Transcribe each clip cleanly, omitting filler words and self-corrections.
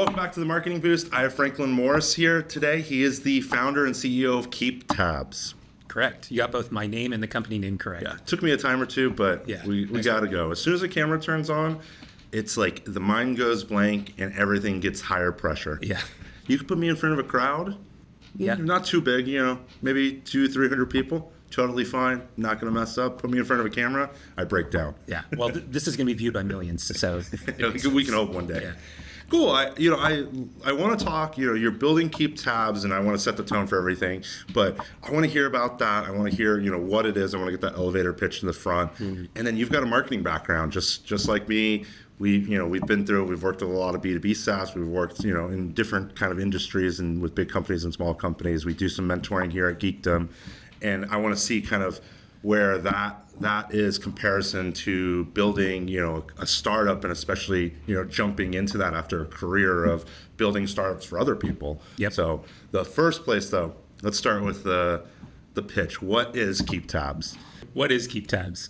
welcome back to the Marketing Boost. I have Franklin Morris here today. He is the founder and CEO of KeepTabz. Correct. You got both my name and the company name correct. Yeah, it took me a time or two, but we got to go. As soon as the camera turns on, it's like the mind goes blank and everything gets higher pressure. Yeah. You could put me in front of a crowd. Yeah. Not too big, maybe 200-300 people. Totally fine. Not going to mess up. Put me in front of a camera, I break down. Yeah. Well, this is going to be viewed by millions, so we can hope one day. Yeah. Cool. I want to talk. You're building KeepTabz, and I want to set the tone for everything. But I want to hear about that. I want to hear what it is. I want to get that elevator pitch in the front. Mm-hmm. And then you've got a marketing background, just like me. We've been through. We've worked with a lot of B2B SaaS. We've worked in different kind of industries and with big companies and small companies. We do some mentoring here at Geekdom, and I want to see kind of where that is comparison to building, a startup, and especially, jumping into that after a career of building startups for other people. Yep. So the first place, though, let's start with the pitch. What is KeepTabz? What is KeepTabz?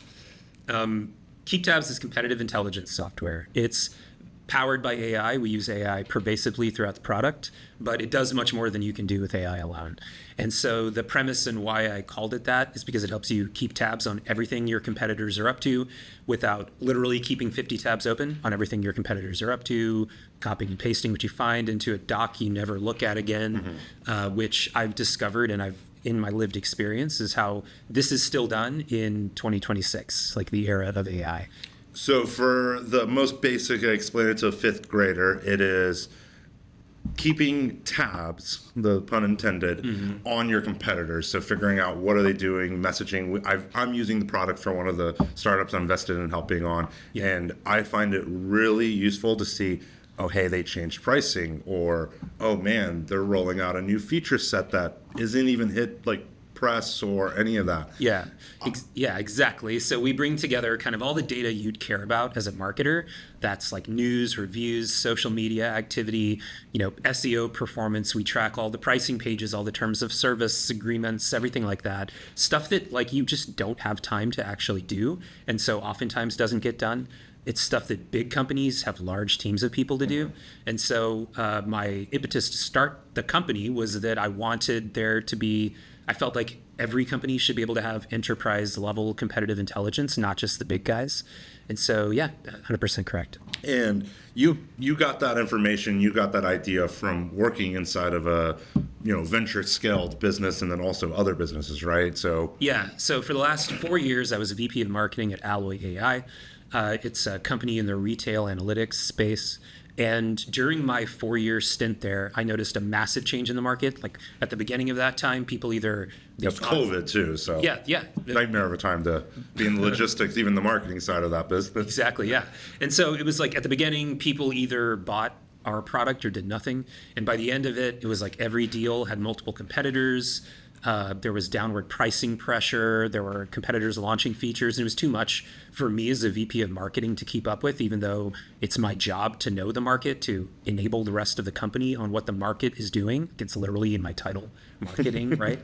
KeepTabz is competitive intelligence software. It's powered by AI. We use AI pervasively throughout the product, but it does much more than you can do with AI alone. And so the premise and why I called it that is because it helps you keep tabs on everything your competitors are up to without literally keeping 50 tabs open on everything your competitors are up to, copying and pasting what you find into a doc you never look at again, which I've discovered and I've in my lived experience is how this is still done in 2026, like the era of AI. So for the most basic, I explain it to a fifth grader, it is keeping tabs, the pun intended, on your competitors. So figuring out what are they doing, messaging. I'm using the product for one of the startups I'm invested in helping on, and I find it really useful to see, oh, hey, they changed pricing, or, oh, man, they're rolling out a new feature set that isn't even hit, press or any of that. Yeah, exactly. So we bring together kind of all the data you'd care about as a marketer. That's like news, reviews, social media activity, SEO performance. We track all the pricing pages, all the terms of service agreements, everything like that. Stuff that you just don't have time to actually do, and so oftentimes doesn't get done. It's stuff that big companies have large teams of people to do. And so my impetus to start the company was that I wanted there to be, I felt like every company should be able to have enterprise level competitive intelligence, not just the big guys. And so, 100% correct. And you got that information, you got that idea from working inside of a venture scaled business and then also other businesses, right? So so for the last 4 years, I was a VP of marketing at Alloy AI. It's a company in the retail analytics space. And during my 4-year stint there, I noticed a massive change in the market. Like at the beginning of that time, people either... It's COVID too, so... Yeah. Nightmare of a time to be in the logistics, even the marketing side of that business. Exactly, yeah. And so it was like at the beginning, people either bought our product or did nothing. And by the end of it, it was like every deal had multiple competitors. There was downward pricing pressure. There were competitors launching features, and it was too much for me as a VP of marketing to keep up with, even though it's my job to know the market, to enable the rest of the company on what the market is doing. It's literally in my title, marketing, right?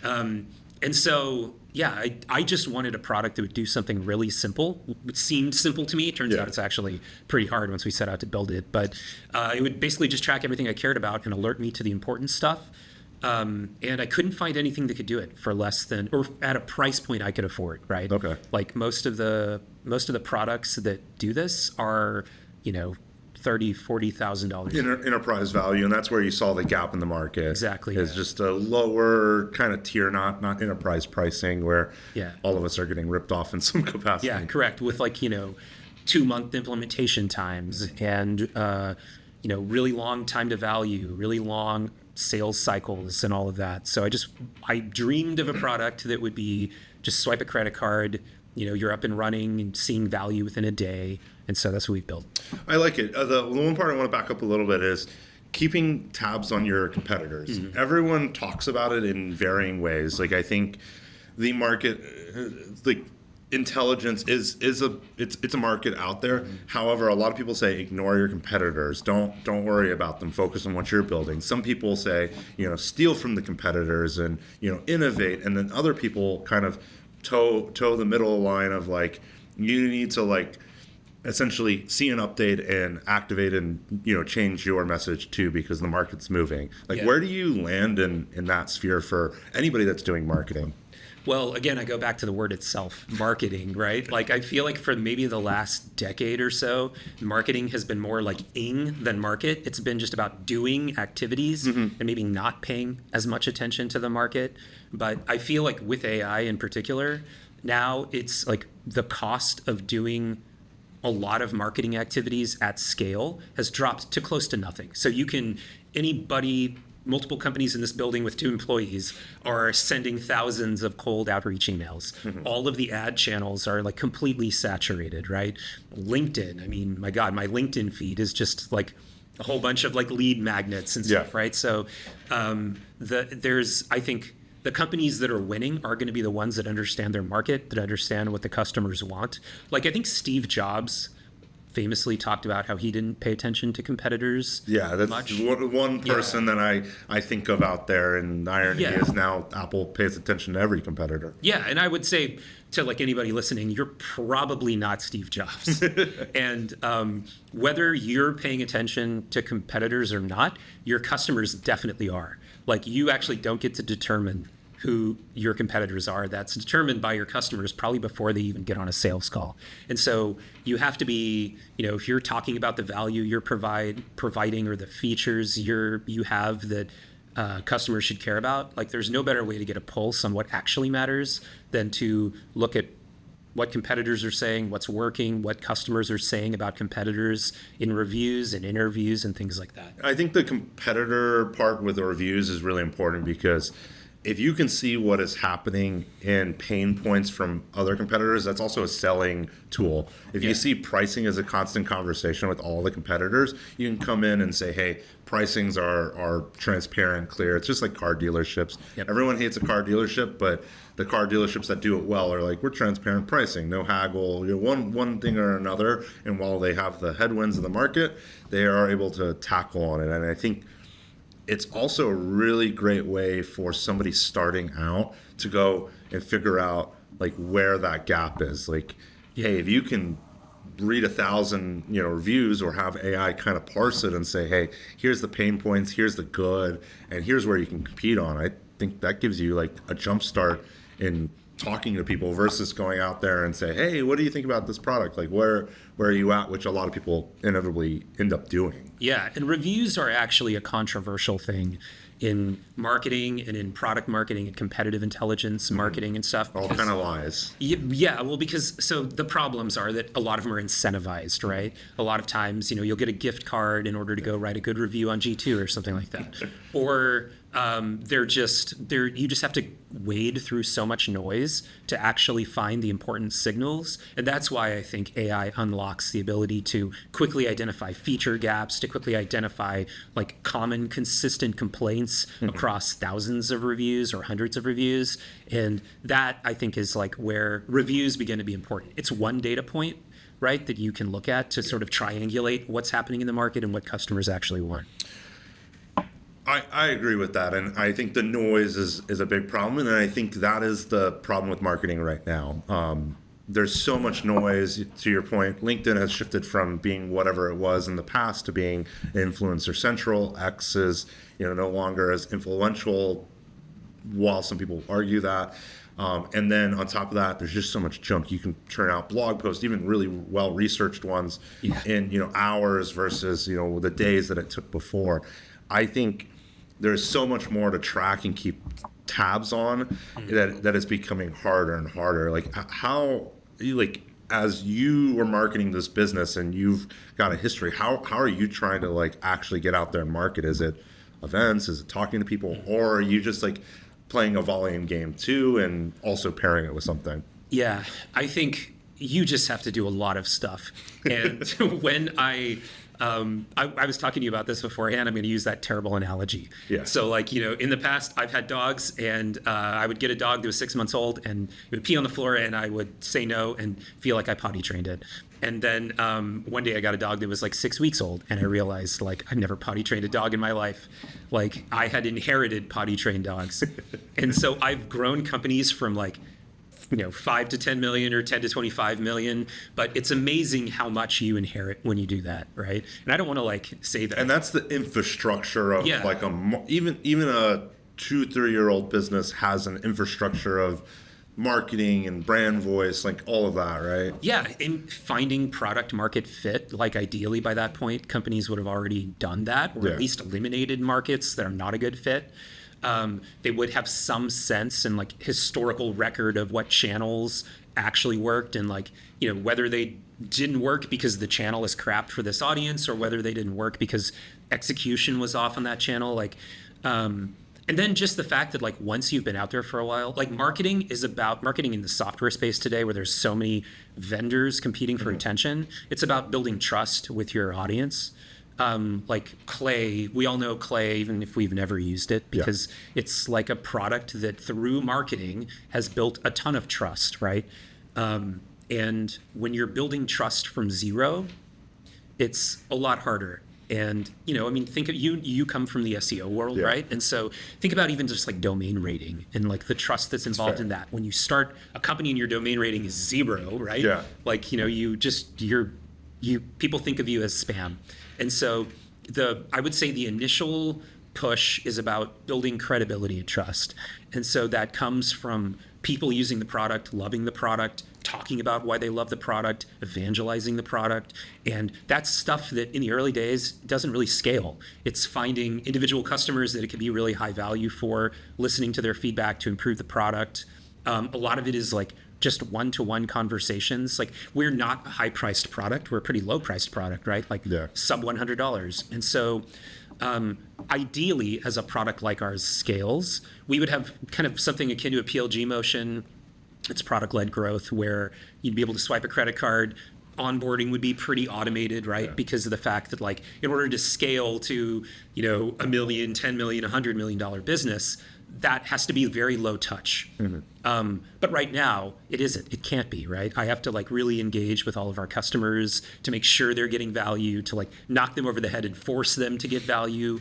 And so, I just wanted a product that would do something really simple. It seemed simple to me. It turns out it's actually pretty hard once we set out to build it. But it would basically just track everything I cared about and alert me to the important stuff. And I couldn't find anything that could do it for less than, or at a price point I could afford, right? Okay. Like most of the products that do this are, $30,000-$40,000. Enterprise value, and that's where you saw the gap in the market. Exactly. Is just a lower kind of tier, not enterprise pricing, where all of us are getting ripped off in some capacity. Yeah, correct. With 2-month implementation times and really long time to value, really long sales cycles and all of that. So I dreamed of a product that would be just swipe a credit card, you're up and running and seeing value within a day. And so that's what we've built. I like it. The one part I want to back up a little bit is keeping tabs on your competitors. Mm-hmm. Everyone talks about it in varying ways. I think the market, intelligence is a market out there. Mm-hmm. However, a lot of people say ignore your competitors. Don't worry about them. Focus on what you're building. Some people say steal from the competitors and innovate, and then other people kind of toe the middle line of you need to essentially see an update and activate and change your message too, because the market's moving. Like, Yeah. where do you land in that sphere for anybody that's doing marketing? Well, again, I go back to the word itself, marketing, right? Like, I feel like for maybe the last decade or so, marketing has been more like ing than market. It's been just about doing activities and maybe not paying as much attention to the market. But I feel like with AI in particular, now it's like the cost of doing a lot of marketing activities at scale has dropped to close to nothing. So multiple companies in this building with 2 employees are sending thousands of cold outreach emails. All of the ad channels are like completely saturated, right? LinkedIn, I mean, my God, my LinkedIn feed is just like a whole bunch of like lead magnets and stuff, right? So I think the companies that are winning are going to be the ones that understand their market, that understand what the customers want. Like, I think Steve Jobs famously talked about how he didn't pay attention to competitors. Yeah, that's much. one person that I think of out there, and the irony is now Apple pays attention to every competitor. Yeah, and I would say to like anybody listening, you're probably not Steve Jobs. And whether you're paying attention to competitors or not, your customers definitely are. Like, you actually don't get to determine who your competitors are. That's determined by your customers probably before they even get on a sales call. And so you have to be, if you're talking about the value you're providing or the features you have that customers should care about, like, there's no better way to get a pulse on what actually matters than to look at what competitors are saying, what's working, what customers are saying about competitors in reviews and interviews and things like that. I think the competitor part with the reviews is really important, because if you can see what is happening in pain points from other competitors, that's also a selling tool. If you see pricing as a constant conversation with all the competitors, you can come in and say, hey, pricings are transparent, clear. It's just like car dealerships. Everyone hates a car dealership, but the car dealerships that do it well are like, we're transparent pricing, no haggle, one thing or another. And while they have the headwinds in the market, they are able to tackle on it. And I think it's also a really great way for somebody starting out to go and figure out like where that gap is. Like, hey, if you can read 1,000 reviews, or have AI kind of parse it and say, hey, here's the pain points, here's the good, and here's where you can compete on. I think that gives you like a jump start in talking to people versus going out there and say, hey, what do you think about this product? Like, where are you at? Which a lot of people inevitably end up doing. Yeah, and reviews are actually a controversial thing in marketing and in product marketing and competitive intelligence marketing and stuff. All kind of lies. Yeah, well, because so the problems are that a lot of them are incentivized, right? A lot of times, you'll get a gift card in order to go write a good review on G2 or something like that. Or you just have to wade through so much noise to actually find the important signals. And that's why I think AI unlocks the ability to quickly identify feature gaps, to quickly identify like common consistent complaints across thousands of reviews or hundreds of reviews. And that, I think, is like where reviews begin to be important. It's one data point, right, that you can look at to sort of triangulate what's happening in the market and what customers actually want. I agree with that, and I think the noise is a big problem, and I think that is the problem with marketing right now. There's so much noise. To your point, LinkedIn has shifted from being whatever it was in the past to being influencer central. X is no longer as influential, while some people argue that. And then on top of that, there's just so much junk. You can turn out blog posts, even really well-researched ones, in hours versus the days that it took before. I think there's so much more to track and keep tabs on that is becoming harder and harder. Like, how, like, as you were marketing this business and you've got a history, how are you trying to like actually get out there and market? Is it events? Is it talking to people? Or are you just like playing a volume game too and also pairing it with something? Yeah, I think you just have to do a lot of stuff. And when I was talking to you about this beforehand. I'm going to use that terrible analogy. Yeah. So like, in the past, I've had dogs, and I would get a dog that was 6 months old, and it would pee on the floor, and I would say no and feel like I potty trained it. And then one day I got a dog that was like 6 weeks old, and I realized like I've never potty trained a dog in my life. Like, I had inherited potty trained dogs. And so I've grown companies from like 5 to 10 million or 10 to 25 million, but it's amazing how much you inherit when you do that, right? And I don't want to like say that. And that's the infrastructure of Yeah. like even a 2-3 year old business has an infrastructure of marketing and brand voice, like all of that, right? Yeah, in finding product market fit, like ideally by that point, companies would have already done that, or Yeah. at least eliminated markets that are not a good fit. They would have some sense and like historical record of what channels actually worked, and like whether they didn't work because the channel is crap for this audience, or whether they didn't work because execution was off on that channel. Like, and then just the fact that like once you've been out there for a while, like marketing in the software space today, where there's so many vendors competing for attention. It's about building trust with your audience. Like Clay, we all know Clay, even if we've never used it, because it's like a product that through marketing has built a ton of trust, right? And when you're building trust from zero, it's a lot harder. And think of you come from the SEO world, right? And so think about even just like domain rating and like the trust that's involved in that. When you start a company and your domain rating is 0, right? Yeah. Like people think of you as spam. And so I would say the initial push is about building credibility and trust. And so that comes from people using the product, loving the product, talking about why they love the product, evangelizing the product. And that's stuff that in the early days doesn't really scale. It's finding individual customers that it can be really high value for, listening to their feedback to improve the product. A lot of it is like just one-to-one conversations. Like, we're not a high-priced product. We're a pretty low-priced product, right? Like sub $100. And so ideally, as a product like ours scales, we would have kind of something akin to a PLG motion. It's product-led growth, where you'd be able to swipe a credit card. Onboarding would be pretty automated, right? Because of the fact that, like, in order to scale to, $1 million, $10 million, $100 million business, that has to be very low touch. But right now, it isn't. It can't be, right? I have to like really engage with all of our customers to make sure they're getting value, to like knock them over the head and force them to get value.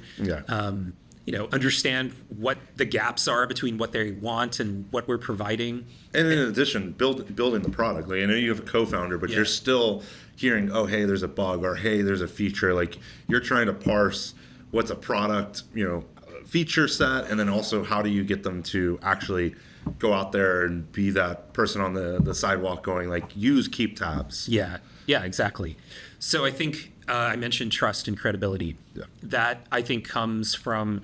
Understand what the gaps are between what they want and what we're providing. And in addition, building the product. Like, I know you have a co-founder, but you're still hearing, oh, hey, there's a bug, or hey, there's a feature. Like, you're trying to parse what's a product, feature set, and then also how do you get them to actually go out there and be that person on the sidewalk going like, use KeepTabz. Yeah, exactly. So I think I mentioned trust and credibility. That I think comes from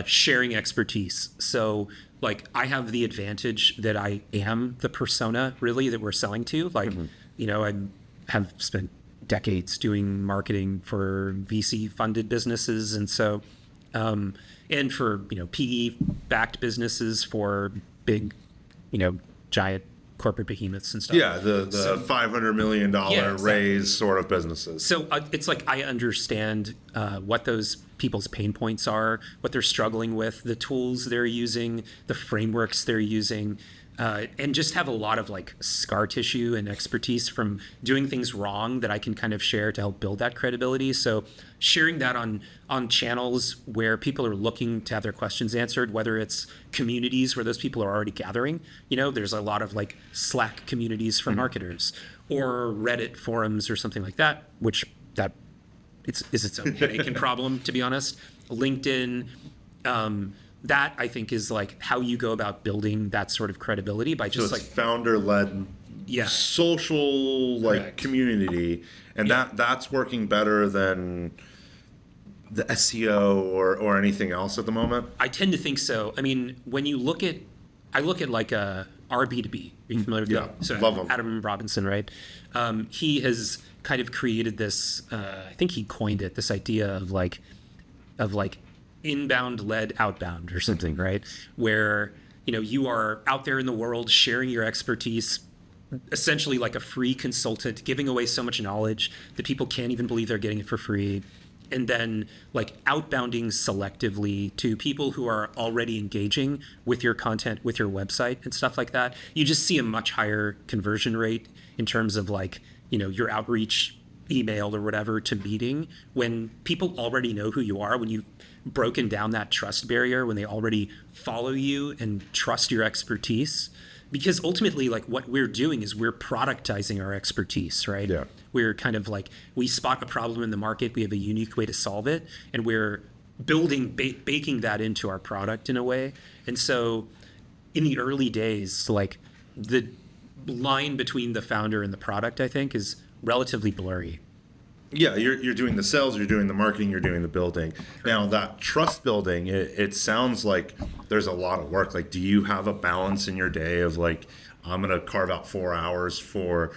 sharing expertise. So like, I have the advantage that I am the persona really that we're selling to. Like, I have spent decades doing marketing for VC funded businesses, and so and for PE backed businesses, for big giant corporate behemoths and stuff. Yeah, the $500 million raise sort of businesses. So it's like, I understand what those people's pain points are, what they're struggling with, the tools they're using, the frameworks they're using, and just have a lot of like scar tissue and expertise from doing things wrong that I can kind of share to help build that credibility. So sharing that on channels where people are looking to have their questions answered, whether it's communities where those people are already gathering, there's a lot of like Slack communities for marketers, or Reddit forums or something like that, which is its own headache and problem, to be honest. LinkedIn, that I think is like how you go about building that sort of credibility, by just so it's like founder-led social like community, and that's working better than the SEO or anything else at the moment. I tend to think so. I mean, when you look at, I look at like our B2B. Are you familiar with that? So love him. Adam Robinson, right? He has kind of created this. I think he coined it, this idea of like inbound led outbound or something, right? Where you are out there in the world sharing your expertise, essentially like a free consultant, giving away so much knowledge that people can't even believe they're getting it for free. And then like outbounding selectively to people who are already engaging with your content, with your website and stuff like that. You just see a much higher conversion rate in terms of like, your outreach email or whatever to meeting, when people already know who you are, when you've broken down that trust barrier, when they already follow you and trust your expertise. because ultimately, like what we're doing is we're productizing our expertise, right? Yeah. We're kind of like, we spot a problem in the market, we have a unique way to solve it, and we're building, baking that into our product in a way. And so in the early days, like the line between the founder and the product, I think, is relatively blurry. Yeah, you're doing the sales, you're doing the marketing, you're doing the building. Now that trust building, it sounds like there's a lot of work. Like, do you have a balance in your day of like, I'm gonna carve out 4 hours for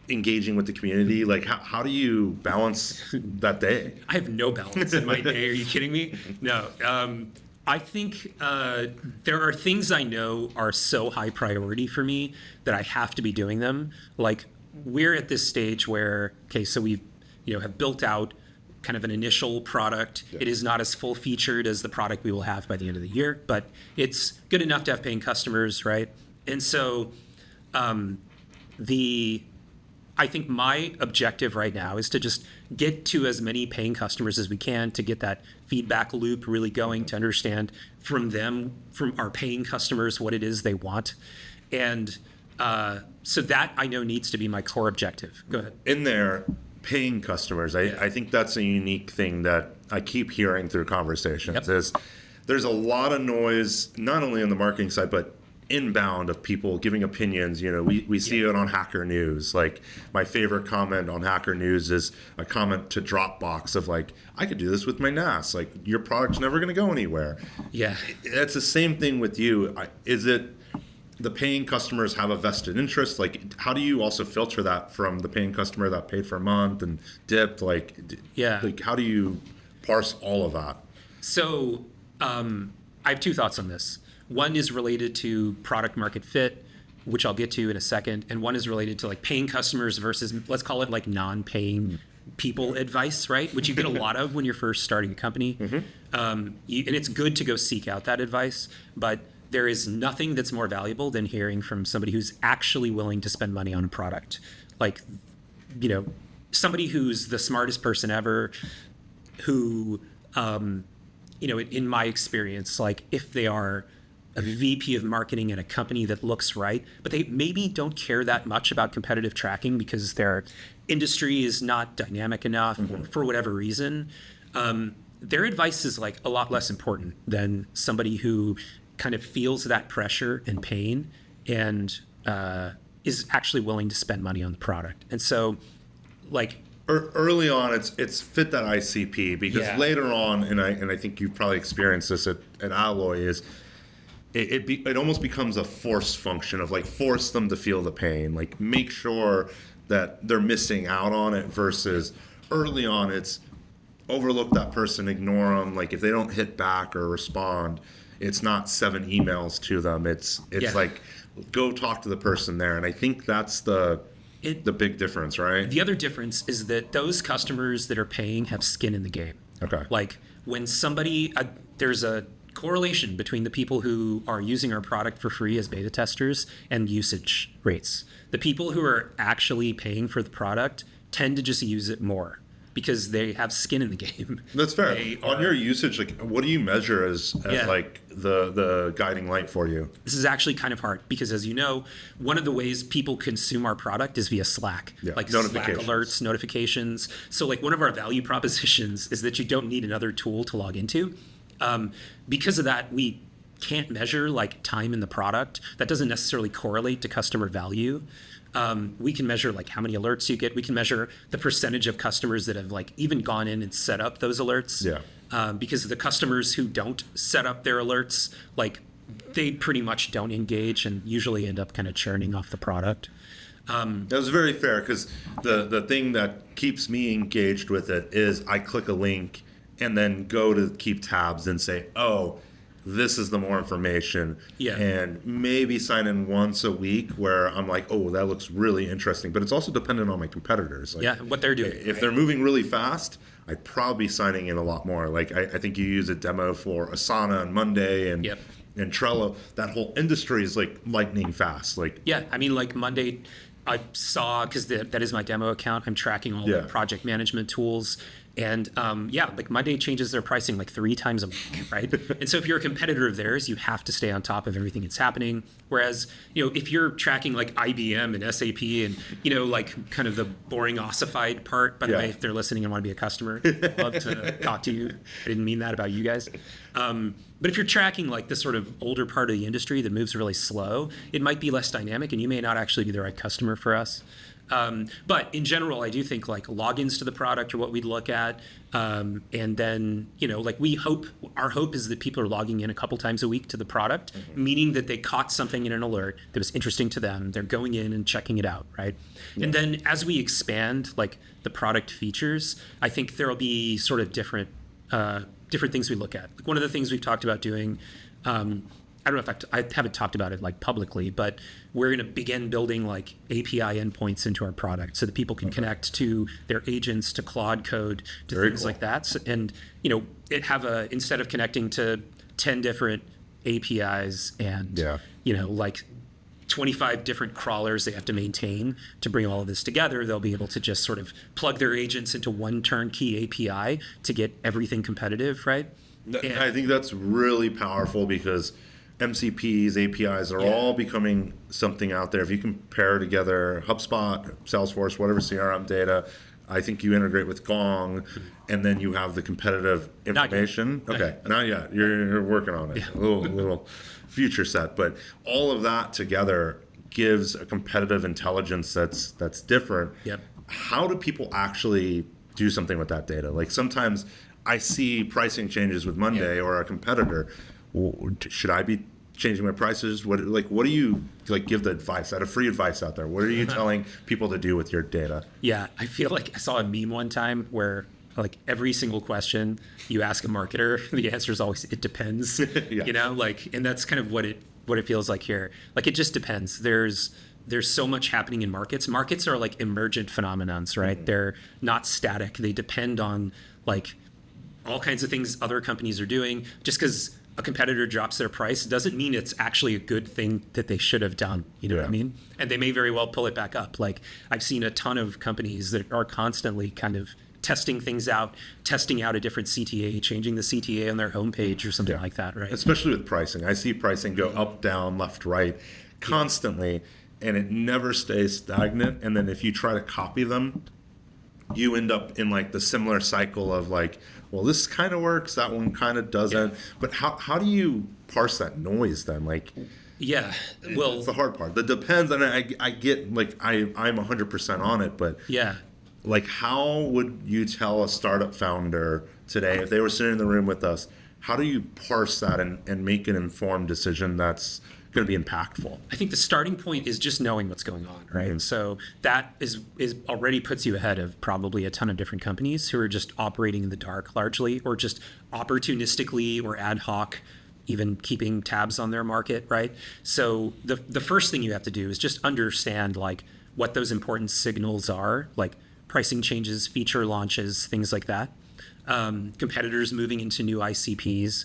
engaging with the community? Like, how do you balance that day? I have no balance in my day. Are you kidding me? No. I think there are things I know are so high priority for me that I have to be doing them. Like, we're at this stage where, okay, so we've have built out kind of an initial product. Yeah. It is not as full featured as the product we will have by the end of the year, but it's good enough to have paying customers, right? And so I think my objective right now is to just get to as many paying customers as we can, to get that feedback loop really going, to understand from our paying customers, what it is they want. And so that I know needs to be my core objective. Go ahead. In there, paying customers, I think that's a unique thing that I keep hearing through conversations. Yep. Is there's a lot of noise, not only on the marketing side, but inbound of people giving opinions. We see it on Hacker News. Like, my favorite comment on Hacker News is a comment to Dropbox of like, I could do this with my NAS. Like, your product's never going to go anywhere. Yeah. It's the same thing with you. Is it the paying customers have a vested interest? Like, how do you also filter that from the paying customer that paid for a month and dipped? Like, like, how do you parse all of that? So I have two thoughts on this. One is related to product market fit, which I'll get to in a second. And one is related to like paying customers versus, let's call it like non-paying people advice, right? Which you get a lot of when you're first starting a company. Mm-hmm. And it's good to go seek out that advice, but there is nothing that's more valuable than hearing from somebody who's actually willing to spend money on a product. Like, somebody who's the smartest person ever, who, in my experience, like if they are a VP of marketing at a company that looks right, but they maybe don't care that much about competitive tracking because their industry is not dynamic enough, or for whatever reason, their advice is like a lot less important than somebody who kind of feels that pressure and pain and is actually willing to spend money on the product. And so, like, early on, it's fit that ICP, because later on, and I think you've probably experienced this at Alloy, is it almost becomes a force function of like, force them to feel the pain, like make sure that they're missing out on it, versus early on it's overlook that person, ignore them. Like, if they don't hit back or respond, it's not 7 emails to them. It's like, go talk to the person there. And I think that's the big difference, right? The other difference is that those customers that are paying have skin in the game. Okay. Like, when somebody, there's a correlation between the people who are using our product for free as beta testers and usage rates. The people who are actually paying for the product tend to just use it more, because they have skin in the game. That's fair. On your usage, like, what do you measure as like the guiding light for you? This is actually kind of hard, because as you know, one of the ways people consume our product is via Slack. Like Slack alerts, notifications. So like, one of our value propositions is that you don't need another tool to log into. Because of that, we can't measure like time in the product. That doesn't necessarily correlate to customer value. We can measure like how many alerts you get. We can measure the percentage of customers that have like even gone in and set up those alerts. Because the customers who don't set up their alerts, like, they pretty much don't engage and usually end up kind of churning off the product. That was very fair, because the thing that keeps me engaged with it is I click a link and then go to KeepTabz and say, oh, this is the more information, and maybe sign in once a week where I'm like, oh, that looks really interesting. But it's also dependent on my competitors. Like, what they're doing. If they're moving really fast, I'd probably be signing in a lot more. Like, I think you use a demo for Asana and Monday and Trello. That whole industry is like lightning fast. Like, I mean, like Monday, I saw, because that is my demo account, I'm tracking all the project management tools, And like Monday changes their pricing like 3 times a week, right? And so if you're a competitor of theirs, you have to stay on top of everything that's happening. Whereas, if you're tracking like IBM and SAP and, like kind of the boring ossified part, by the way, if they're listening and want to be a customer, I'd love to talk to you. I didn't mean that about you guys. But if you're tracking like the sort of older part of the industry that moves really slow, it might be less dynamic and you may not actually be the right customer for us. But in general, I do think like logins to the product are what we'd look at. And then, like our hope is that people are logging in a couple times a week to the product, meaning that they caught something in an alert that was interesting to them. They're going in and checking it out, right? Yeah. And then as we expand like the product features, I think there'll be sort of different things we look at. Like one of the things we've talked about doing, I don't know if I haven't talked about it like publicly, but we're going to begin building like API endpoints into our product so that people can connect to their agents, to Claude code, to things like that. So, and instead of connecting to 10 different APIs and like 25 different crawlers they have to maintain to bring all of this together, they'll be able to just sort of plug their agents into one turnkey API to get everything competitive, right? And I think that's really powerful because MCPs, APIs are all becoming something out there. If you compare together HubSpot, Salesforce, whatever CRM data, I think you integrate with Gong, and then you have the competitive information. Okay, not yet. You're working on it. Yeah. A little future set, but all of that together gives a competitive intelligence that's different. Yep. How do people actually do something with that data? Like sometimes I see pricing changes with Monday or a competitor. Should I be changing my prices? What do you like give the advice, out of free advice out there? What are you telling people to do with your data? Yeah, I feel like I saw a meme one time where like every single question you ask a marketer, the answer is always, it depends. And that's kind of what it feels like here. Like it just depends. There's so much happening in markets. Markets are like emergent phenomenons, right? Mm-hmm. They're not static. They depend on like all kinds of things other companies are doing. Just because a competitor drops their price doesn't mean it's actually a good thing that they should have done. You know what I mean? And they may very well pull it back up. Like I've seen a ton of companies that are constantly kind of testing things out, testing out a different CTA, changing the CTA on their homepage or something like that, right? Especially with pricing. I see pricing go up, down, left, right constantly, and it never stays stagnant. And then if you try to copy them, you end up in like the similar cycle of like, well, this kind of works, that one kind of doesn't. But how do you parse that noise then? Like, well, it's the hard part. That depends, and I get like I'm 100% on it, but like how would you tell a startup founder today if they were sitting in the room with us? How do you parse that and make an informed decision that's going to be impactful? I think the starting point is just knowing what's going on, right? Mm-hmm. So that is already puts you ahead of probably a ton of different companies who are just operating in the dark largely, or just opportunistically or ad hoc, even keeping tabs on their market, right? So the first thing you have to do is just understand like what those important signals are, like pricing changes, feature launches, things like that. Competitors moving into new ICPs.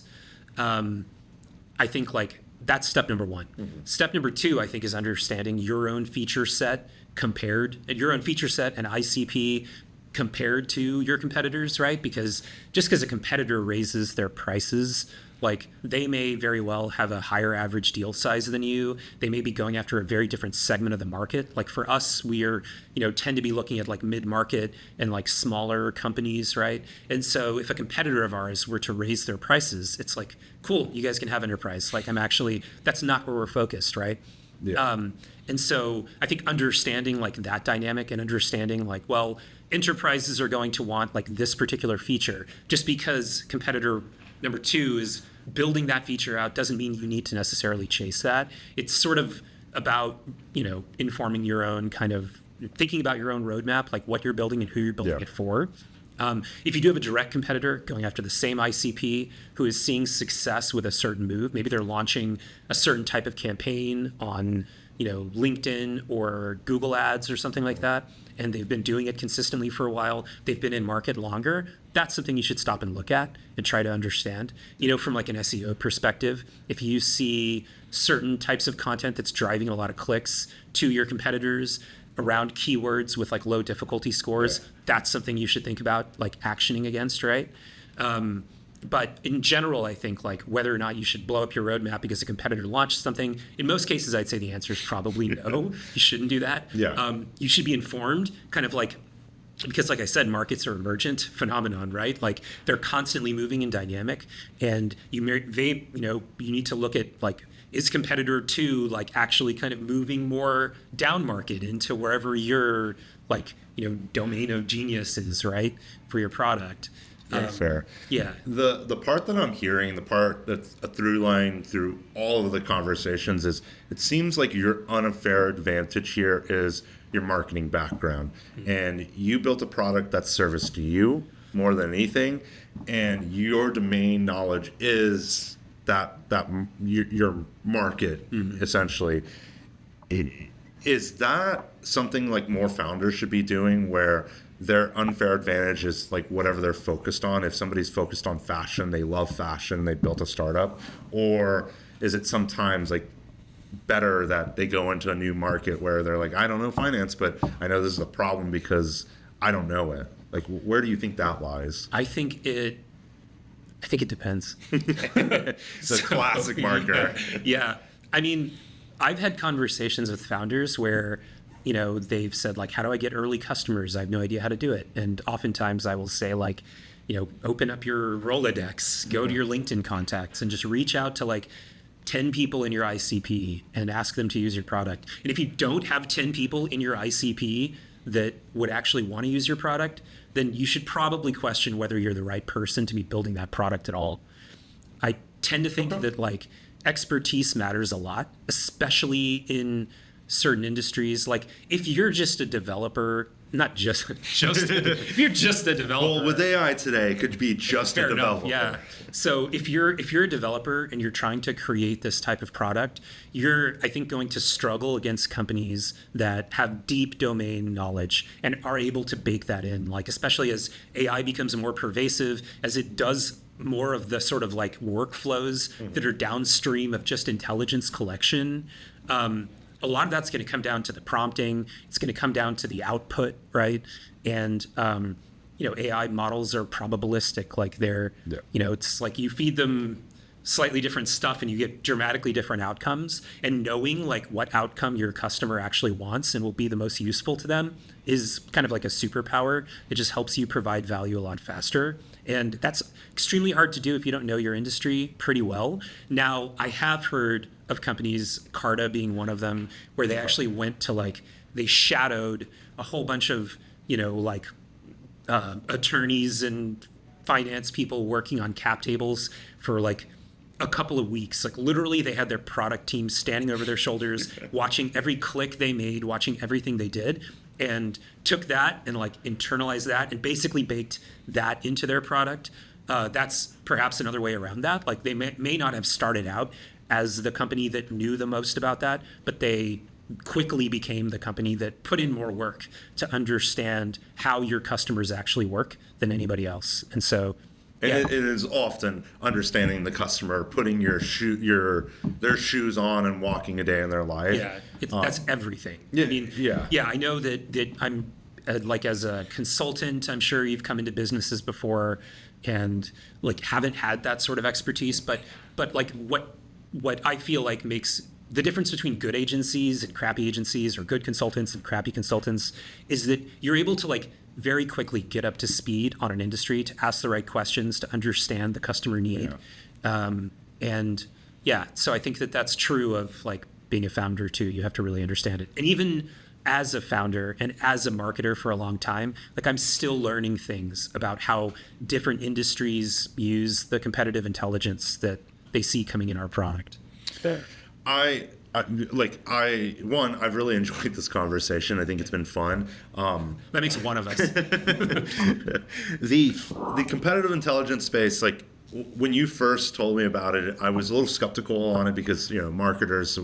I think like that's step number one. Mm-hmm. Step number two, I think, is understanding your own feature set and ICP compared to your competitors, right? Because just because a competitor raises their prices, like they may very well have a higher average deal size than you. They may be going after a very different segment of the market. Like for us, we are, tend to be looking at like mid-market and like smaller companies, right? And so if a competitor of ours were to raise their prices, it's like, cool, you guys can have enterprise. Like that's not where we're focused, right? Yeah. And so I think understanding like that dynamic and understanding like, well, enterprises are going to want like this particular feature. Just because competitor number two is building that feature out doesn't mean you need to necessarily chase that. It's sort of about, informing your own kind of thinking about your own roadmap, like what you're building and who you're building it for. If you do have a direct competitor going after the same ICP who is seeing success with a certain move, maybe they're launching a certain type of campaign on, LinkedIn or Google Ads or something like that, and they've been doing it consistently for a while, they've been in market longer, that's something you should stop and look at and try to understand. From like an SEO perspective, if you see certain types of content that's driving a lot of clicks to your competitors, around keywords with like low difficulty scores, that's something you should think about like actioning against, right? But in general, I think like whether or not you should blow up your roadmap because a competitor launched something, in most cases, I'd say the answer is probably no. You shouldn't do that. You should be informed, kind of like, because like I said, markets are emergent phenomenon, right? Like they're constantly moving and dynamic, and you need to look at like, is competitor 2 like actually kind of moving more down market into wherever your like domain of genius is, right, for your product. Fair. Yeah. The part that I'm hearing, the part that's a through line through all of the conversations is it seems like your unfair advantage here is your marketing background. And you built a product that's service to you more than anything. And your domain knowledge is that your market, essentially. Is that something like more founders should be doing, where their unfair advantage is like whatever they're focused on? If somebody's focused on fashion, they love fashion, they built a startup, or is it sometimes like better that they go into a new market where they're like, I don't know finance, but I know this is a problem because I don't know it? Like, where do you think that lies? I think it depends. It's a classic marker. Yeah. I mean, I've had conversations with founders where they've said like, how do I get early customers? I have no idea how to do it. And oftentimes I will say like, open up your Rolodex, go to your LinkedIn contacts and just reach out to like 10 people in your ICP and ask them to use your product. And if you don't have 10 people in your ICP that would actually want to use your product, then you should probably question whether you're the right person to be building that product at all. I tend to think that like expertise matters a lot, especially in certain industries. Like if you're just a developer, not just if you're just a developer. Well, with AI today, it could be just a developer. Yeah. So if you're a developer and you're trying to create this type of product, you're, I think, going to struggle against companies that have deep domain knowledge and are able to bake that in. Like especially as AI becomes more pervasive, as it does more of the sort of like workflows that are downstream of just intelligence collection. A lot of that's going to come down to the prompting. It's going to come down to the output, right? And AI models are probabilistic. Like they're, it's like you feed them slightly different stuff and you get dramatically different outcomes. And knowing like what outcome your customer actually wants and will be the most useful to them is kind of like a superpower. It just helps you provide value a lot faster. And that's extremely hard to do if you don't know your industry pretty well. Now, I have heard of companies, Carta being one of them, where they actually went to like, they shadowed a whole bunch of, attorneys and finance people working on cap tables for like a couple of weeks. Like literally they had their product team standing over their shoulders, watching every click they made, watching everything they did, and took that and like internalized that and basically baked that into their product. That's perhaps another way around that. Like they may not have started out as the company that knew the most about that, but they quickly became the company that put in more work to understand how your customers actually work than anybody else. And so it is often understanding the customer, putting their shoes on and walking a day in their life. Yeah, that's everything. Yeah, I mean, I know that I'm like as a consultant, I'm sure you've come into businesses before and like haven't had that sort of expertise, but like what I feel like makes the difference between good agencies and crappy agencies, or good consultants and crappy consultants, is that you're able to like very quickly get up to speed on an industry, to ask the right questions, to understand the customer need. So I think that that's true of like being a founder too. You have to really understand it. And even as a founder and as a marketer for a long time, like I'm still learning things about how different industries use the competitive intelligence that they see coming in our product. Fair. I've really enjoyed this conversation. I think it's been fun. That makes one of us. The competitive intelligence space, like when you first told me about it, I was a little skeptical on it because marketers,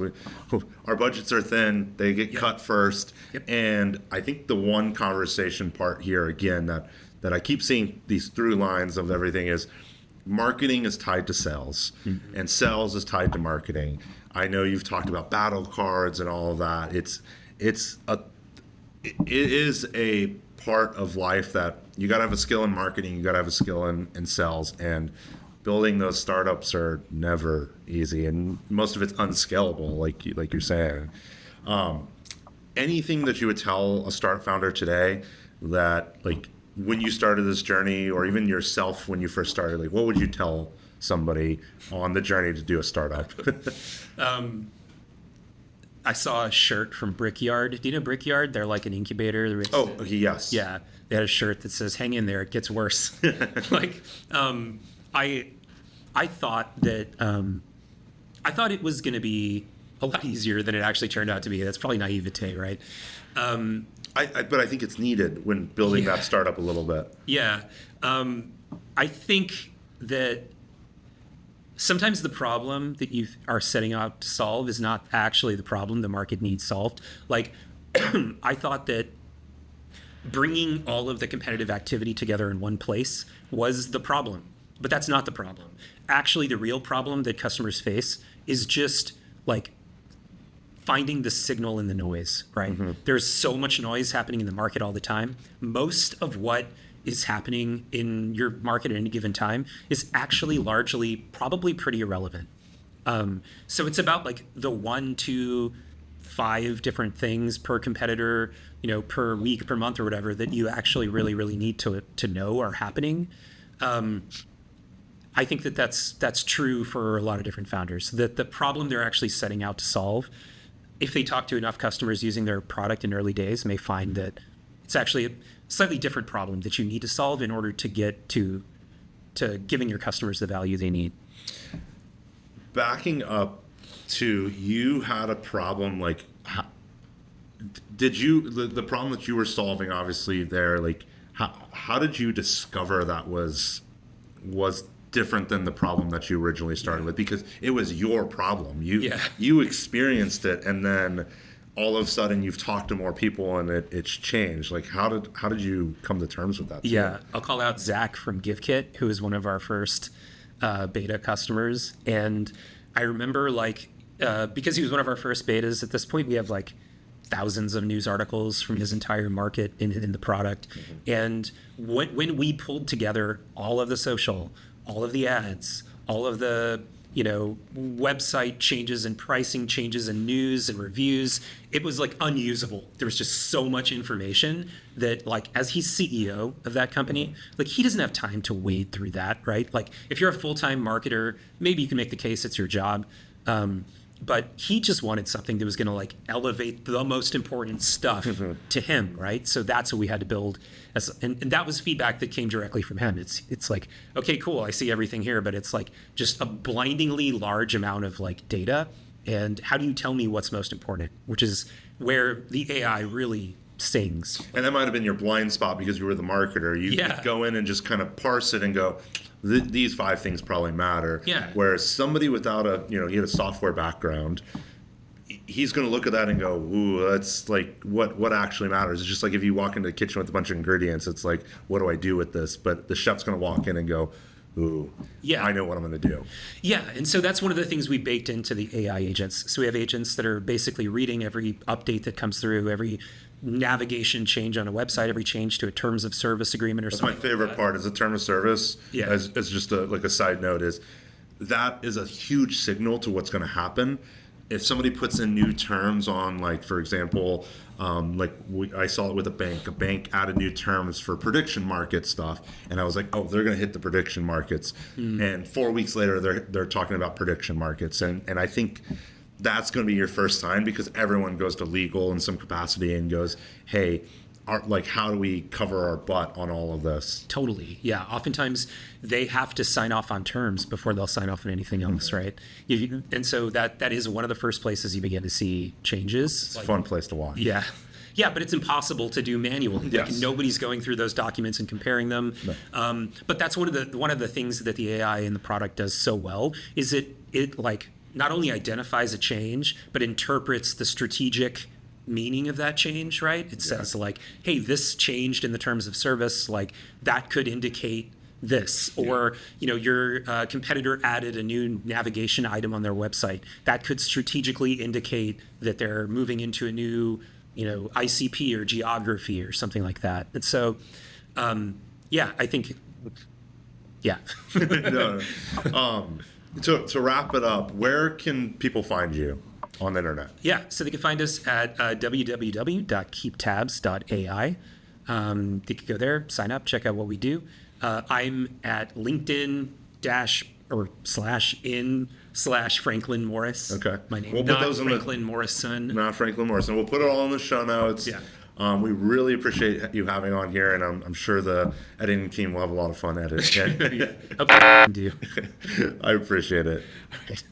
our budgets are thin. They get cut first, and I think the one conversation part here again that I keep seeing these through lines of everything is marketing is tied to sales, and sales is tied to marketing. I know you've talked about battle cards and all of that. It's it is a part of life that you got to have a skill in marketing, you got to have a skill in sales, and building those startups are never easy, and most of it's unscalable, like you're saying. Anything that you would tell a startup founder today that, like, when you started this journey, or even yourself when you first started, like, what would you tell somebody on the journey to do a startup? I saw a shirt from Brickyard. Do you know Brickyard? They're like an incubator. Oh, yes. Yeah. They had a shirt that says, "Hang in there, it gets worse." Like, I thought that I thought it was going to be a lot easier than it actually turned out to be. That's probably naivete, right? But I think it's needed when building that startup a little bit. Yeah. I think that sometimes the problem that you are setting out to solve is not actually the problem the market needs solved. Like, I thought that bringing all of the competitive activity together in one place was the problem, but that's not the problem. Actually, the real problem that customers face is just like finding the signal in the noise, right? Mm-hmm. There's so much noise happening in the market all the time. Most of what is happening in your market at any given time is actually largely probably pretty irrelevant. So it's about like the 1 to 5 different things per competitor, per week, per month, or whatever, that you actually really, really need to know are happening. I think that's true for a lot of different founders. That the problem they're actually setting out to solve, if they talk to enough customers using their product in early days, may find that it's actually a slightly different problem that you need to solve in order to get to giving your customers the value they need. Backing up to, you had a problem, like, did you, the problem that you were solving, obviously there, like, how did you discover that was different than the problem that you originally started with? Because it was your problem. You experienced it, and then all of a sudden you've talked to more people and it's changed. Like, how did you come to terms with that? Yeah, I'll call out Zach from GiveKit, who was one of our first beta customers. And I remember, like, because he was one of our first betas, at this point we have like thousands of news articles from his entire market in the product. Mm-hmm. And when we pulled together all of the social, all of the ads, all of the website changes and pricing changes and news and reviews, it was like unusable. There was just so much information that, like, as he's CEO of that company, like, he doesn't have time to wade through that, right? Like, if you're a full-time marketer, maybe you can make the case it's your job. But he just wanted something that was going to, like, elevate the most important stuff to him, right? So that's what we had to build. And that was feedback that came directly from him. It's like, okay, cool, I see everything here, but it's like just a blindingly large amount of, like, data. And how do you tell me what's most important? Which is where the AI really sings. And that might have been your blind spot because you were the marketer. You could go in and just kind of parse it and go, these 5 things probably matter. Yeah. Whereas somebody without he had a software background, he's going to look at that and go, ooh, that's like, what actually matters? It's just like if you walk into the kitchen with a bunch of ingredients, it's like, what do I do with this? But the chef's going to walk in and go, ooh, I know what I'm going to do. Yeah, and so that's one of the things we baked into the AI agents. So we have agents that are basically reading every update that comes through, every navigation change on a website, every change to a terms of service agreement or That's something. my favorite part is the term of service. Yeah. As just a side note, is that is a huge signal to what's going to happen. If somebody puts in new terms on, like, for example, I saw it with a bank. A bank added new terms for prediction market stuff, and I was like, oh, they're going to hit the prediction markets. And 4 weeks later, they're talking about prediction markets, and I think that's going to be your first sign, because everyone goes to legal in some capacity and goes, hey, how do we cover our butt on all of this? Totally. Yeah. Oftentimes they have to sign off on terms before they'll sign off on anything else, right? And so that is one of the first places you begin to see changes. It's a fun place to watch. Yeah. Yeah, but it's impossible to do manually. Yes. Like, nobody's going through those documents and comparing them. No. But that's one of the things that the AI in the product does so well, is it like not only identifies a change, but interprets the strategic meaning of that change, right? It says, like, hey, this changed in the terms of service, like, that could indicate this. Or, your competitor added a new navigation item on their website. That could strategically indicate that they're moving into a new ICP or geography or something like that. And so, I think, yeah. No. To wrap it up, where can people find you on the internet? Yeah, so they can find us at www.keeptabz.ai. They can go there, sign up, check out what we do. I'm at LinkedIn/in/Franklin Morris. Okay. My name, We'll put not those in the- Franklin Morrison. Not Franklin Morrison. We'll put it all in the show notes. Yeah. We really appreciate you having on here, and I'm sure the editing team will have a lot of fun editing. Okay. Do. I appreciate it.